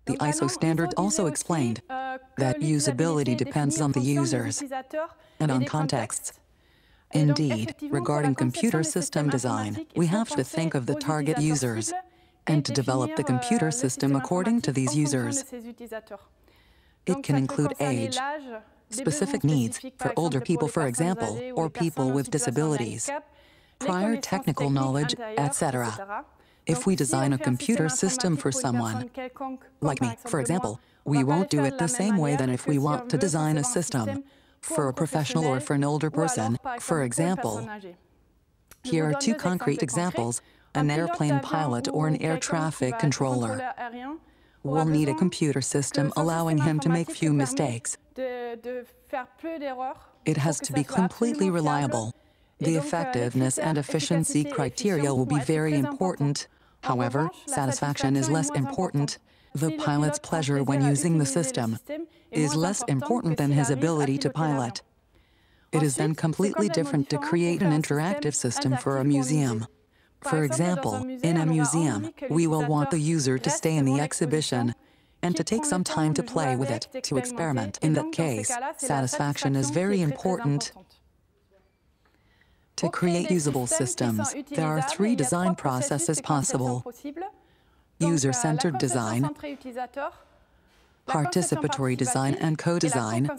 The ISO standard also explained that usability depends on the users and on contexts. Indeed, regarding computer system design, we have to think of the target users and to develop the computer system according to these users. It can include age, specific needs for older people, for example, or people with disabilities, prior technical knowledge, etc. If we design a computer system for someone, like me, for example, we won't do it the same way than if we want to design a system for a professional or for an older person, for example. Here are two concrete examples. An airplane pilot or an air traffic controller will need a computer system allowing him to make few mistakes. It has to be completely reliable. The effectiveness and efficiency criteria will be very important. However, satisfaction is less important. The pilot's pleasure when using the system is less important than his ability to pilot. It is then completely different to create an interactive system for a museum. For example, in a museum, we will want the user to stay in the exhibition and to take some time to play with it, to experiment. In that case, satisfaction is very important. To create usable systems, there are 3 design processes possible: user-centered design, participatory design, and co-design.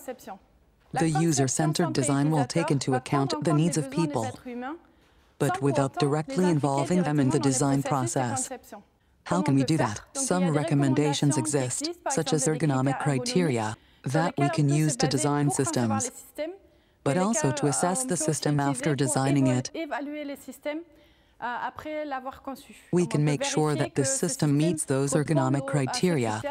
The user-centered design will take into account the needs of people, but without directly involving them in the design process. How can we do that? Some recommendations exist, such as ergonomic criteria, that we can use to design systems, but also to assess the system after designing it. We can make sure that this system meets those ergonomic criteria.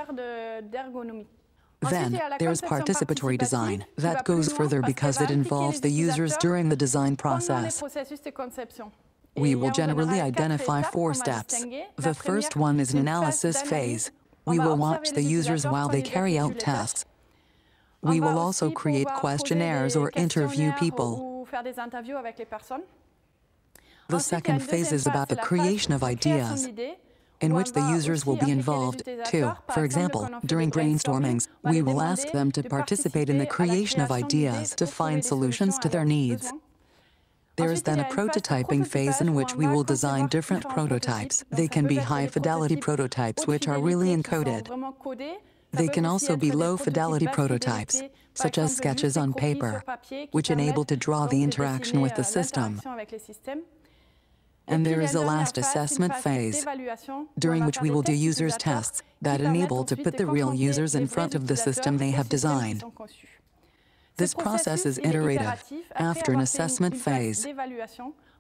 Then, there's participatory design. That goes further because it involves the users during the design process. We will generally identify 4 steps. The first one is an analysis phase. We will watch the users while they carry out tasks. We will also create questionnaires or interview people. The second phase is about the creation of ideas, in which the users will be involved too. For example, during brainstormings, we will ask them to participate in the creation of ideas to find solutions to their needs. There is then a prototyping phase in which we will design different prototypes. They can be high-fidelity prototypes which are really encoded. They can also be low-fidelity prototypes, such as sketches on paper, which enable to draw the interaction with the system. And there is a last assessment phase, during which we will do users' tests that enable to put the real users in front of the system they have designed. This process is iterative. After an assessment phase,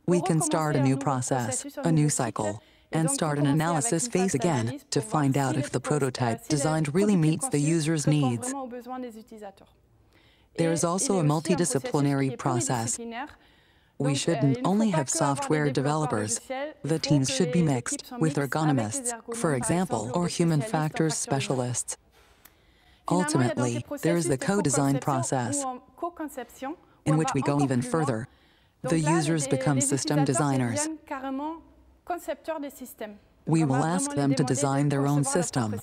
we can start a new process, a new cycle, and start an analysis phase again to find out if the prototype designed really meets the user's needs. There is also a multidisciplinary process. We shouldn't only have software developers. The teams should be mixed with ergonomists, for example, or human factors specialists. Ultimately, there is the co-design process, in which we go even further. The users become system designers. We will ask them to design their own system.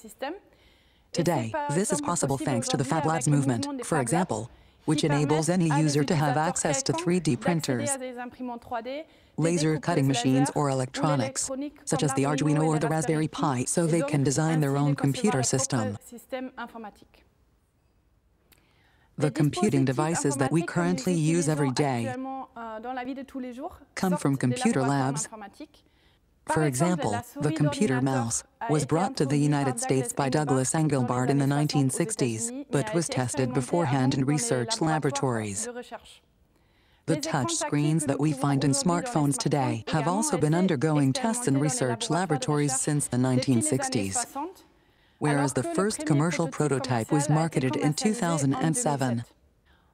Today, this is possible thanks to the Fab Labs movement, for example, which enables any user to have access to 3D printers, laser cutting machines, or electronics, such as the Arduino or the Raspberry Pi, so they can design their own computer system. The computing devices that we currently use every day come from computer labs. For example, the computer mouse was brought to the United States by Douglas Engelbart in the 1960s, but was tested beforehand in research laboratories. The touch screens that we find in smartphones today have also been undergoing tests in research laboratories since the 1960s, whereas the first commercial prototype was marketed in 2007.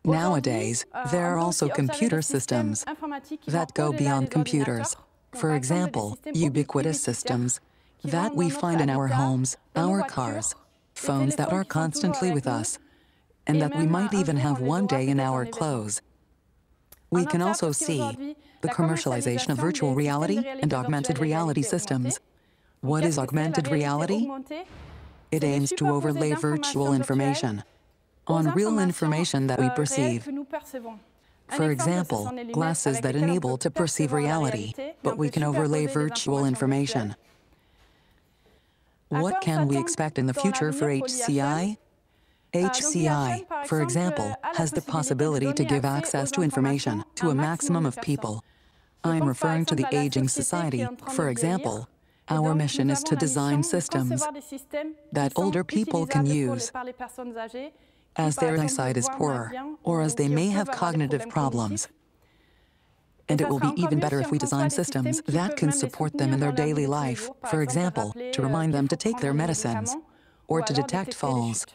Nowadays, there are also computer systems that go beyond computers. For example, ubiquitous systems that we find in our homes, our cars, phones that are constantly with us, and that we might even have one day in our clothes. We can also see the commercialization of virtual reality and augmented reality systems. What is augmented reality? It aims to overlay virtual information on real information that we perceive. For example, glasses that enable to perceive reality, but we can overlay virtual information. What can we expect in the future for HCI? HCI, for example, has the possibility to give access to information to a maximum of people. I'm referring to the aging society, for example. Our mission is to design systems that older people can use as their eyesight is poorer, or as they may have cognitive problems. And it will be even better if we design systems that can support them in their daily life, for example, to remind them to take their medicines, or to detect falls.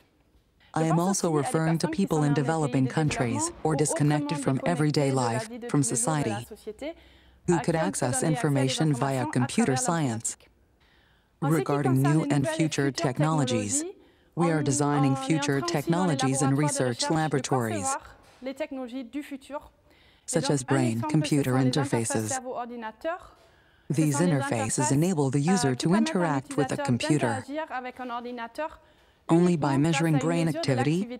I am also referring to people in developing countries, or disconnected from everyday life, from society, who could access information via computer science. Regarding new and future technologies, we are designing future technologies in research laboratories, such as brain-computer interfaces. These interfaces enable the user to interact with a computer only by measuring brain activity.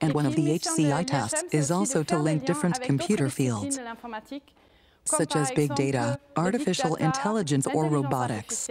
And one of the HCI tasks is also to link different computer fields, such as big data, artificial intelligence, or robotics.